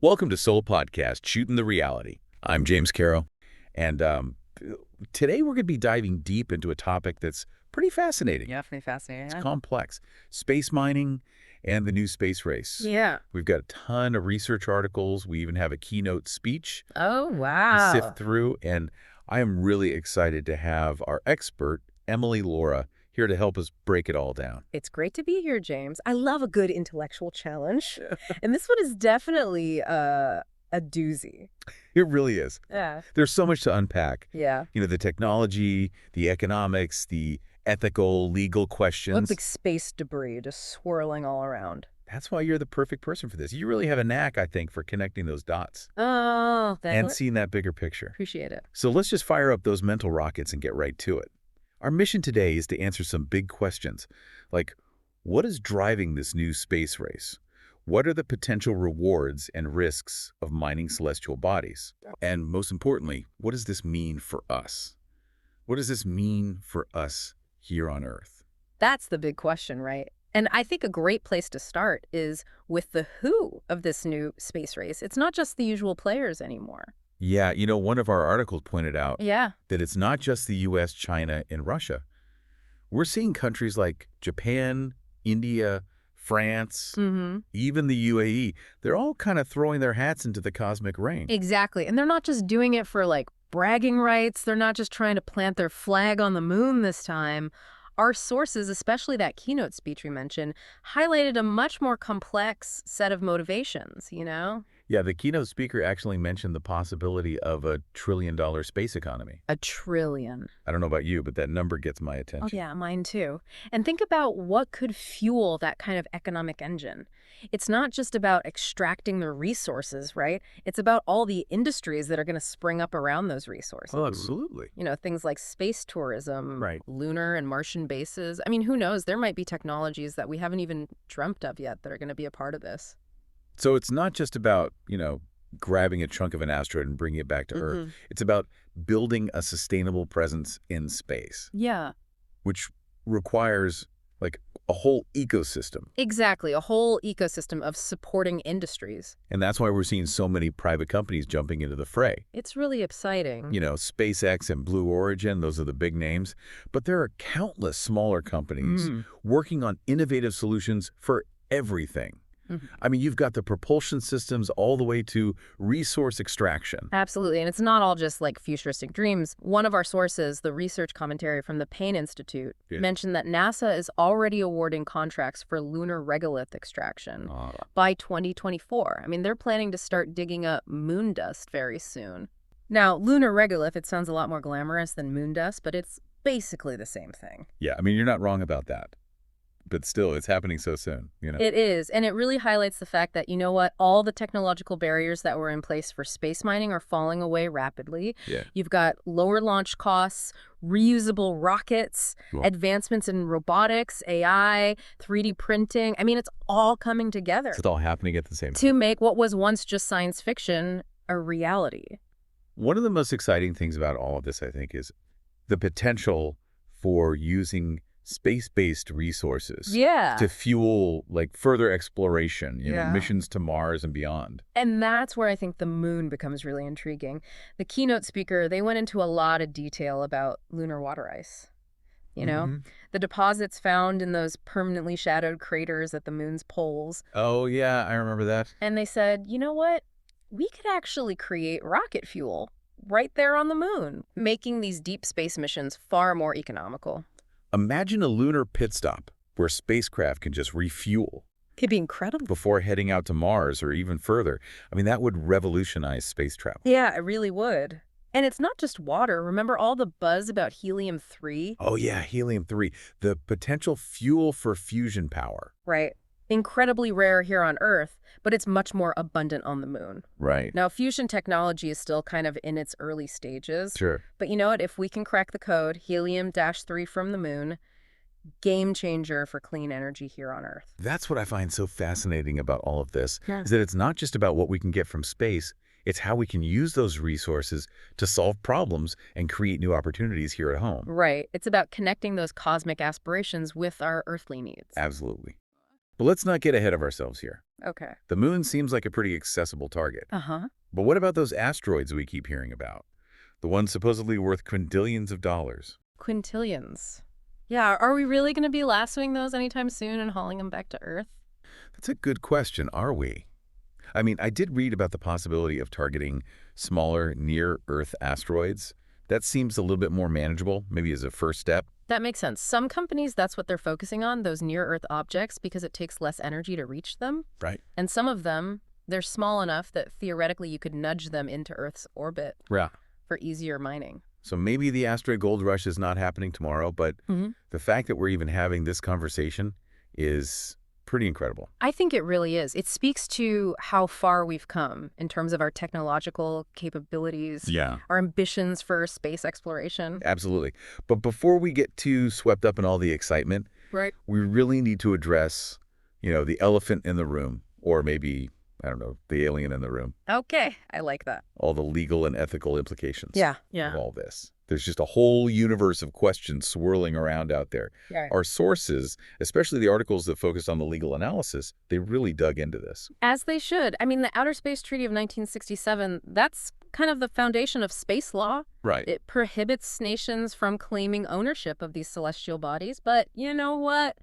Welcome to Xul Podcast, Shooting the Reality. I'm James Caro, and today we're going to be diving deep into a topic that's pretty fascinating. Yeah, pretty fascinating. It's complex. Space mining and the new space race. Yeah. We've got a ton of research articles. We even have a keynote speech Oh, to wow. sift through, and I am really excited to have our expert, Emily Lora, here to help us break it all down. It's great to be here, James. I love a good intellectual challenge. And this one is definitely a doozy. It really is. Yeah. There's so much to unpack. Yeah. You know, the technology, the economics, the ethical, legal questions. Look like space debris just swirling all around. That's why you're the perfect person for this. You really have a knack, I think, for connecting those dots Oh, and seeing that bigger picture. Appreciate it. So let's just fire up those mental rockets and get right to it. Our mission today is to answer some big questions, like what is driving this new space race? What are the potential rewards and risks of mining celestial bodies? And most importantly, what does this mean for us? What does this mean for us here on Earth? That's the big question, right? And I think a great place to start is with the who of this new space race. It's not just the usual players anymore. Yeah, you know, one of our articles pointed out Yeah. that it's not just the U.S., China, and Russia. We're seeing countries like Japan, India, France, even the UAE. They're all kind of throwing their hats into the cosmic ring. Exactly. And they're not just doing it for like bragging rights. They're not just trying to plant their flag on the moon this time. Our sources, especially that keynote speech we mentioned, highlighted a much more complex set of motivations, you know? Yeah, the keynote speaker actually mentioned the possibility of a $1 trillion space economy. $1 trillion. I don't know about you, but that number gets my Oh, attention. yeah, mine too. And think about what could fuel that kind of economic engine. It's not just about extracting the resources, right? It's about all the industries that are going to spring up around those resources. Well, absolutely. You know, things like space tourism, Right. lunar and Martian bases. I mean, who knows? There might be technologies that we haven't even dreamt of yet that are going to be a part of this. So it's not just about, you know, grabbing a chunk of an asteroid and bringing it back to Earth. It's about building a sustainable presence in space, Yeah. which requires like a whole ecosystem. Exactly. A whole ecosystem of supporting industries. And that's why we're seeing so many private companies jumping into the fray. It's really exciting. You know, SpaceX and Blue Origin, those are the big names. But there are countless smaller companies working on innovative solutions for everything. I mean, you've got the propulsion systems all the way to resource extraction. Absolutely. And it's not all just like futuristic dreams. One of our sources, the research commentary from the Payne Institute, mentioned that NASA is already awarding contracts for lunar regolith extraction by 2024. I mean, they're planning to start digging up moon dust very soon. Now, lunar regolith, it sounds a lot more glamorous than moon dust, but it's basically the same thing. Yeah, I mean, you're not wrong about that. But still, it's happening so soon, you know? It is, and it really highlights the fact that, you know what, all the technological barriers that were in place for space mining are falling away rapidly. Yeah. You've got lower launch costs, reusable rockets, advancements in robotics, AI, 3D printing. I mean, it's all coming together It's all happening at the same time. to make what was once just science fiction a reality. One of the most exciting things about all of this, I think, is the potential for using space-based resources to fuel like further exploration, you know, missions to Mars and beyond. And that's where I think the moon becomes really intriguing. The keynote speaker, they went into a lot of detail about lunar water ice. You know, the deposits found in those permanently shadowed craters at the moon's poles. Oh, yeah, I remember that. And they said, you know what? We could actually create rocket fuel right there on the moon, making these deep space missions far more economical. Imagine a lunar pit stop where spacecraft can just refuel It'd be incredible. before heading out to Mars or even further. I mean, that would revolutionize space travel. Yeah, it really would. And it's not just water. Remember all the buzz about helium-3? Oh, yeah, helium-3, the potential fuel for fusion power. Right. Incredibly rare here on Earth, but it's much more abundant on the moon. Right. Now, fusion technology is still kind of in its early stages. Sure. But you know what? If we can crack the code, helium-3 from the moon, game changer for clean energy here on Earth. That's what I find so fascinating about all of this, is that it's not just about what we can get from space, it's how we can use those resources to solve problems and create new opportunities here at home. Right. It's about connecting those cosmic aspirations with our earthly needs. Absolutely. But let's not get ahead of ourselves here. Okay. The moon seems like a pretty accessible target. Uh-huh. But what about those asteroids we keep hearing about? The ones supposedly worth quintillions of dollars. Quintillions. Yeah, are we really going to be lassoing those anytime soon and hauling them back to Earth? That's a good question, are we? I mean, I did read about the possibility of targeting smaller, near-Earth asteroids. That seems a little bit more manageable, maybe as a first step. That makes sense. Some companies, that's what they're focusing on, those near-Earth objects, because it takes less energy to reach them. Right. And some of them, they're small enough that theoretically you could nudge them into Earth's orbit Yeah. for easier mining. So maybe the asteroid gold rush is not happening tomorrow, but the fact that we're even having this conversation is pretty incredible. I think it really is. It speaks to how far we've come in terms of our technological capabilities, Yeah. our ambitions for space exploration. Absolutely. But before we get too swept up in all the excitement, Right. we really need to address, the elephant in the room, or maybe, I don't know, the alien in the room. Okay, I like that. All the legal and ethical implications Yeah. of all this. There's just a whole universe of questions swirling around out there. Yeah. Our sources, especially the articles that focused on the legal analysis, they really dug into this. As they should. I mean, the Outer Space Treaty of 1967, that's kind of the foundation of space law. Right. It prohibits nations from claiming ownership of these celestial bodies, but you know what?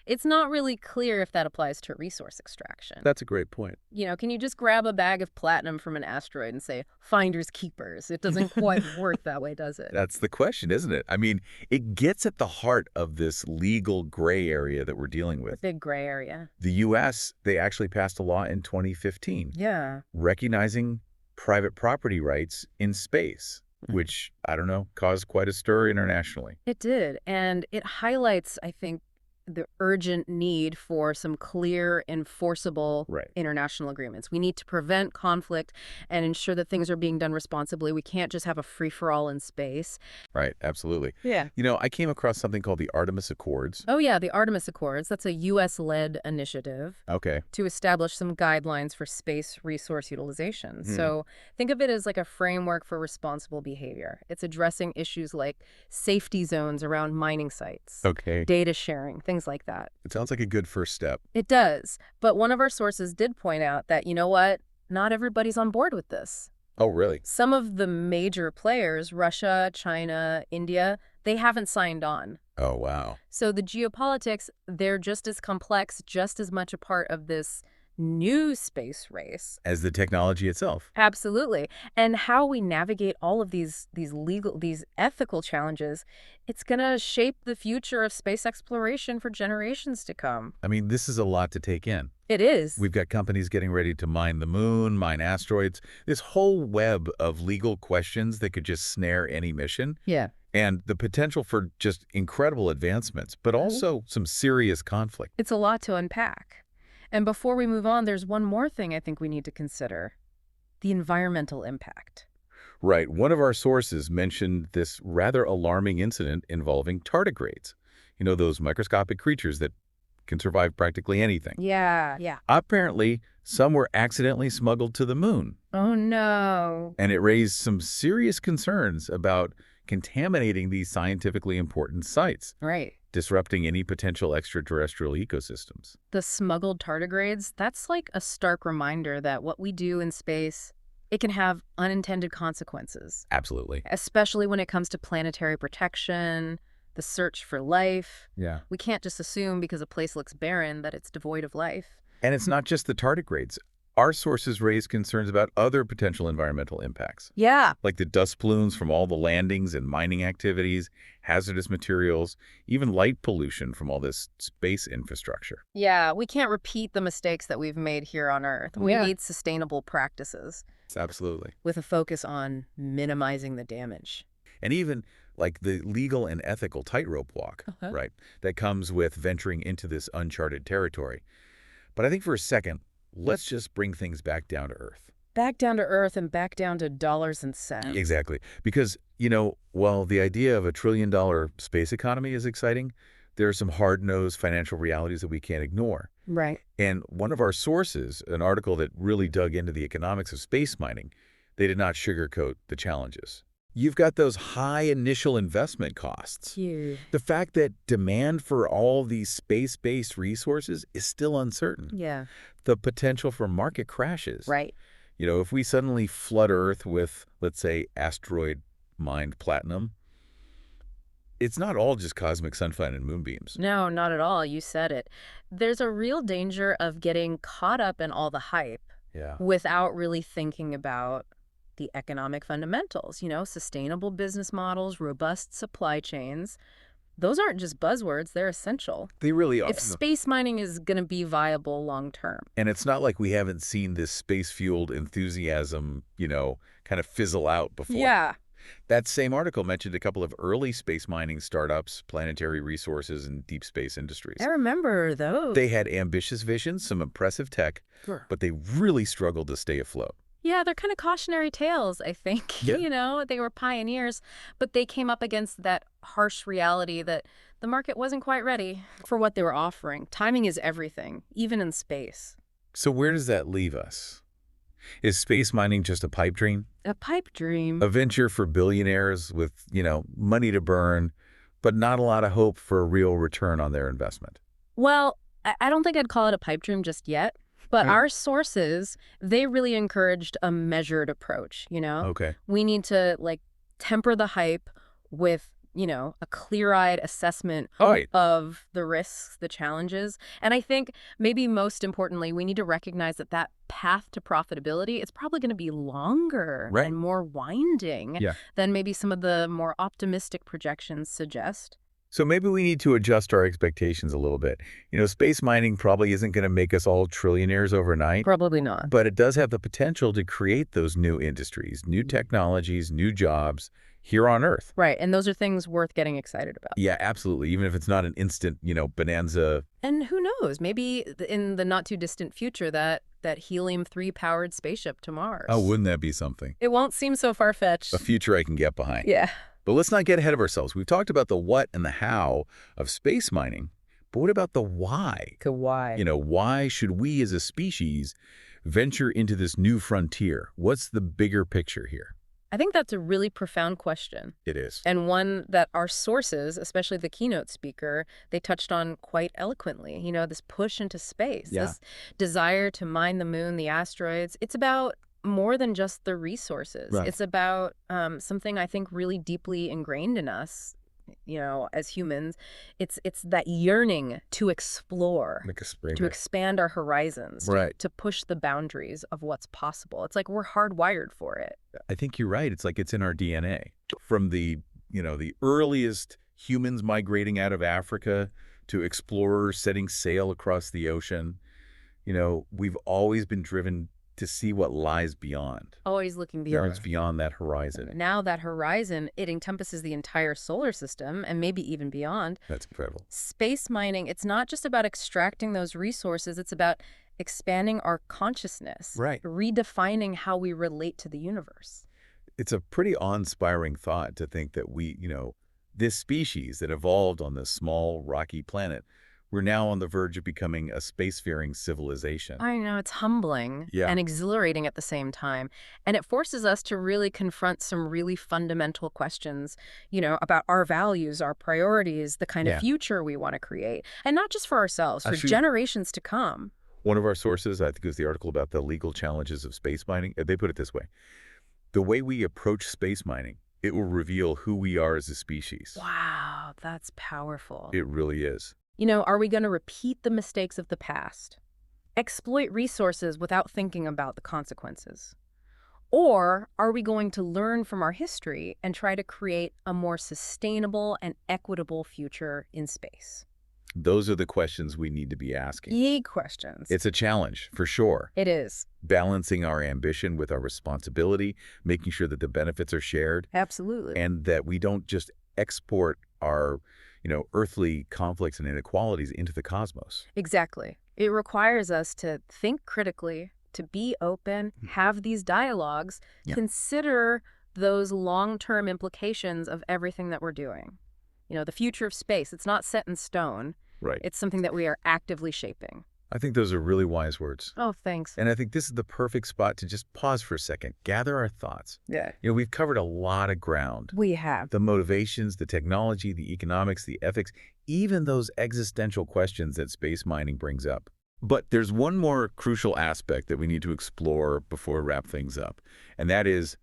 It's not really clear if that applies to resource extraction. That's a great point. Can you just grab a bag of platinum from an asteroid and say, finders keepers? It doesn't quite work that way, does it? That's the question, isn't it? I mean, it gets at the heart of this legal gray area that we're dealing with. Big gray area. The U.S., they actually passed a law in 2015 Yeah. recognizing private property rights in space, which, I don't know, caused quite a stir internationally. It did. And it highlights, I think, the urgent need for some clear, enforceable international agreements. We need to prevent conflict and ensure that things are being done responsibly. We can't just have a free-for-all in space. Right, absolutely. Yeah. I came across something called the Artemis Accords. Oh, yeah, the Artemis Accords. That's a U.S.-led initiative to establish some guidelines for space resource utilization. So think of it as like a framework for responsible behavior. It's addressing issues like safety zones around mining sites, data sharing, things like that. It sounds like a good first step. It does. But one of our sources did point out that, you know what? Not everybody's on board with this. Oh, really? Some of the major players, Russia, China, India, they haven't signed on. Oh, wow. So the geopolitics, they're just as complex, just as much a part of this new space race as the technology itself. Absolutely. And how we navigate all of these ethical challenges, it's going to shape the future of space exploration for generations to come. I mean, this is a lot to take in. It is. We've got companies getting ready to mine the moon, mine asteroids, this whole web of legal questions that could just snare any mission. Yeah. And the potential for just incredible advancements, but also some serious conflict. It's a lot to unpack. And before we move on, there's one more thing I think we need to consider: the environmental impact. Right. One of our sources mentioned this rather alarming incident involving tardigrades. Those microscopic creatures that can survive practically anything. Yeah. Apparently, some were accidentally smuggled to the moon. Oh, no. And it raised some serious concerns about contaminating these scientifically important sites. Right. Disrupting any potential extraterrestrial ecosystems. The smuggled tardigrades, that's like a stark reminder that what we do in space, it can have unintended consequences. Absolutely. Especially when it comes to planetary protection, the search for life. Yeah. We can't just assume because a place looks barren that it's devoid of life. And it's not just the tardigrades. Our sources raise concerns about other potential environmental impacts. Yeah. Like the dust plumes from all the landings and mining activities, hazardous materials, even light pollution from all this space infrastructure. Yeah, we can't repeat the mistakes that we've made here on Earth. We need sustainable practices. Absolutely. With a focus on minimizing the damage. And even like the legal and ethical tightrope walk, right, that comes with venturing into this uncharted territory. But I think for a second, let's just bring things back down to Earth. Back down to Earth and back down to dollars and cents. Exactly. Because, while the idea of $1 trillion space economy is exciting, there are some hard-nosed financial realities that we can't ignore. Right. And one of our sources, an article that really dug into the economics of space mining, they did not sugarcoat the challenges. You've got those high initial investment costs. Huge. The fact that demand for all these space-based resources is still uncertain. Yeah. The potential for market crashes. Right. If we suddenly flood Earth with, let's say, asteroid-mined platinum, it's not all just cosmic sunshine and moonbeams. No, not at all. You said it. There's a real danger of getting caught up in all the hype without really thinking about the economic fundamentals, sustainable business models, robust supply chains. Those aren't just buzzwords, they're essential. They really are. If space mining is going to be viable long term. And it's not like we haven't seen this space-fueled enthusiasm, kind of fizzle out before. Yeah. That same article mentioned a couple of early space mining startups, Planetary Resources, and Deep Space Industries. I remember those. They had ambitious visions, some impressive tech, but they really struggled to stay afloat. Yeah, they're kind of cautionary tales, I think. Yeah. They were pioneers, but they came up against that harsh reality that the market wasn't quite ready for what they were offering. Timing is everything, even in space. So where does that leave us? Is space mining just a pipe dream? A pipe dream. A venture for billionaires with, money to burn, but not a lot of hope for a real return on their investment? Well, I don't think I'd call it a pipe dream just yet. But our sources, they really encouraged a measured approach, Okay. We need to, temper the hype with, a clear-eyed assessment of the risks, the challenges. And I think maybe most importantly, we need to recognize that path to profitability, it's probably going to be longer and more winding than maybe some of the more optimistic projections suggest. So maybe we need to adjust our expectations a little bit. Space mining probably isn't going to make us all trillionaires overnight. Probably not. But it does have the potential to create those new industries, new technologies, new jobs here on Earth. Right. And those are things worth getting excited about. Yeah, absolutely. Even if it's not an instant, bonanza. And who knows? Maybe in the not too distant future, that Helium-3 powered spaceship to Mars. Oh, wouldn't that be something? It won't seem so far-fetched. A future I can get behind. Yeah. But let's not get ahead of ourselves. We've talked about the what and the how of space mining, but what about the why? The why? Why should we as a species venture into this new frontier? What's the bigger picture here? I think that's a really profound question. It is. And one that our sources, especially the keynote speaker, they touched on quite eloquently. This push into space, this desire to mine the moon, the asteroids. It's about more than just the resources. It's about something I think really deeply ingrained in us, as humans. It's that yearning to explore, to expand our horizons, to push the boundaries of what's possible. It's like we're hardwired for it. I think you're right. It's like it's in our DNA. From the earliest humans migrating out of Africa to explorers setting sail across the ocean, we've always been driven to see what lies beyond. Always looking beyond. It's beyond that horizon. Now that horizon, it encompasses the entire solar system and maybe even beyond. That's incredible. Space mining, it's not just about extracting those resources. It's about expanding our consciousness. Redefining how we relate to the universe. It's a pretty awe-inspiring thought to think that we, this species that evolved on this small, rocky planet, we're now on the verge of becoming a spacefaring civilization. I know, it's humbling and exhilarating at the same time. And it forces us to really confront some really fundamental questions, about our values, our priorities, the kind of future we want to create. And not just for ourselves, for generations to come. One of our sources, I think it was the article about the legal challenges of space mining, they put it this way. The way we approach space mining, it will reveal who we are as a species. Wow, that's powerful. It really is. Are we going to repeat the mistakes of the past? Exploit resources without thinking about the consequences? Or are we going to learn from our history and try to create a more sustainable and equitable future in space? Those are the questions we need to be asking. Ye questions. It's a challenge, for sure. It is. Balancing our ambition with our responsibility, making sure that the benefits are shared. Absolutely. And that we don't just export our earthly conflicts and inequalities into the cosmos. Exactly. It requires us to think critically, to be open, have these dialogues, consider those long-term implications of everything that we're doing. The future of space, it's not set in stone. Right. It's something that we are actively shaping. I think those are really wise words. Oh, thanks. And I think this is the perfect spot to just pause for a second, gather our thoughts. Yeah. We've covered a lot of ground. We have. The motivations, the technology, the economics, the ethics, even those existential questions that space mining brings up. But there's one more crucial aspect that we need to explore before we wrap things up, and that is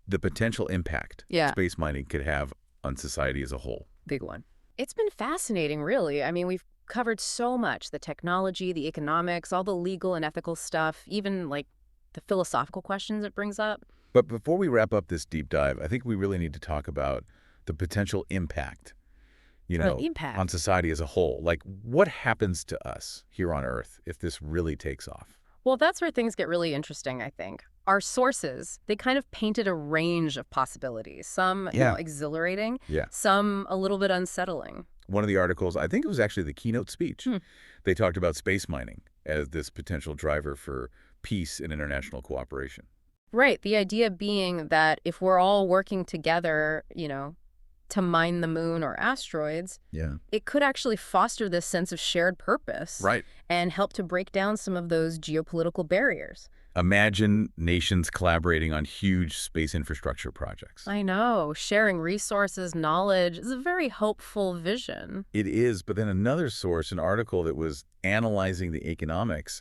the potential impact space mining could have on society as a whole. Big one. It's been fascinating, really. I mean, we've covered so much, the technology, the economics, all the legal and ethical stuff, even like the philosophical questions it brings up. But before we wrap up this deep dive, I think we really need to talk about the potential impact, on society as a whole. Like, what happens to us here on Earth if this really takes off? Well, that's where things get really interesting, I think. Our sources, they kind of painted a range of possibilities. Some exhilarating, some a little bit unsettling. One of the articles, I think it was actually the keynote speech, they talked about space mining as this potential driver for peace and international cooperation. Right. The idea being that if we're all working together, to mine the moon or asteroids, it could actually foster this sense of shared purpose and help to break down some of those geopolitical barriers. Imagine nations collaborating on huge space infrastructure projects. I know. Sharing resources, knowledge is a very hopeful vision. It is, but then another source, an article that was analyzing the economics,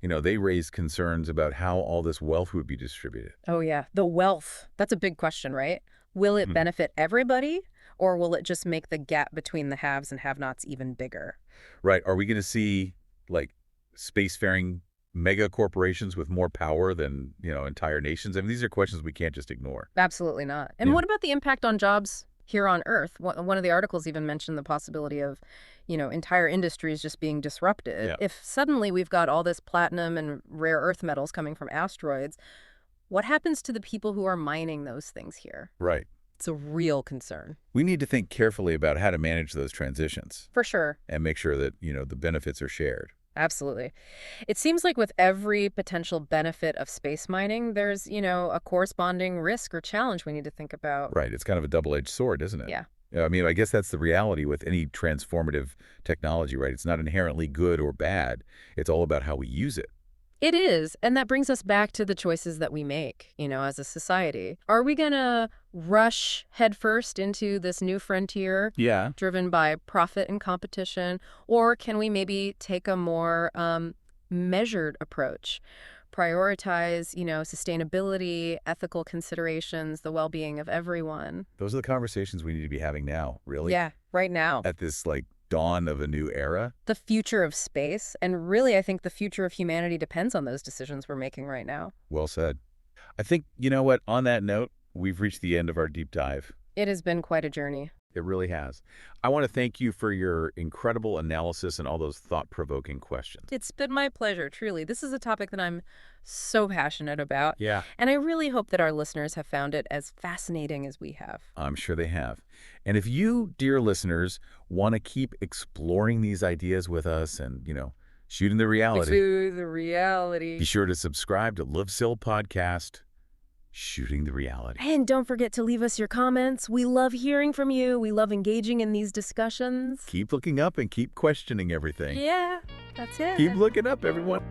they raised concerns about how all this wealth would be distributed. Oh, yeah. The wealth. That's a big question, right? Will it benefit everybody, or will it just make the gap between the haves and have-nots even bigger? Right. Are we going to see, like, spacefaring mega corporations with more power than, entire nations? I mean, these are questions we can't just ignore. Absolutely not. And what about the impact on jobs here on Earth? One of the articles even mentioned the possibility of, entire industries just being disrupted. Yeah. If suddenly we've got all this platinum and rare earth metals coming from asteroids, what happens to the people who are mining those things here? Right. It's a real concern. We need to think carefully about how to manage those transitions. For sure. And make sure that, the benefits are shared. Absolutely. It seems like with every potential benefit of space mining, there's, a corresponding risk or challenge we need to think about. Right. It's kind of a double-edged sword, isn't it? Yeah. I mean, I guess that's the reality with any transformative technology, right? It's not inherently good or bad. It's all about how we use it. It is. And that brings us back to the choices that we make, as a society. Are we going to rush headfirst into this new frontier driven by profit and competition? Or can we maybe take a more measured approach? Prioritize, sustainability, ethical considerations, the well-being of everyone. Those are the conversations we need to be having now, really. Yeah, right now. At this, dawn of a new era. The future of space, and really I think the future of humanity depends on those decisions we're making right now. Well said. I think, what, on that note, we've reached the end of our deep dive. It has been quite a journey. It really has. I want to thank you for your incredible analysis and all those thought-provoking questions. It's been my pleasure, truly. This is a topic that I'm so passionate about. Yeah. And I really hope that our listeners have found it as fascinating as we have. I'm sure they have. And if you, dear listeners, want to keep exploring these ideas with us and, shooting the reality. Be sure to subscribe to Xul Podcast. Shooting the reality. And don't forget to leave us your comments. We love hearing from you. We love engaging in these discussions. Keep looking up and keep questioning everything. Yeah, that's it. Keep looking up, everyone.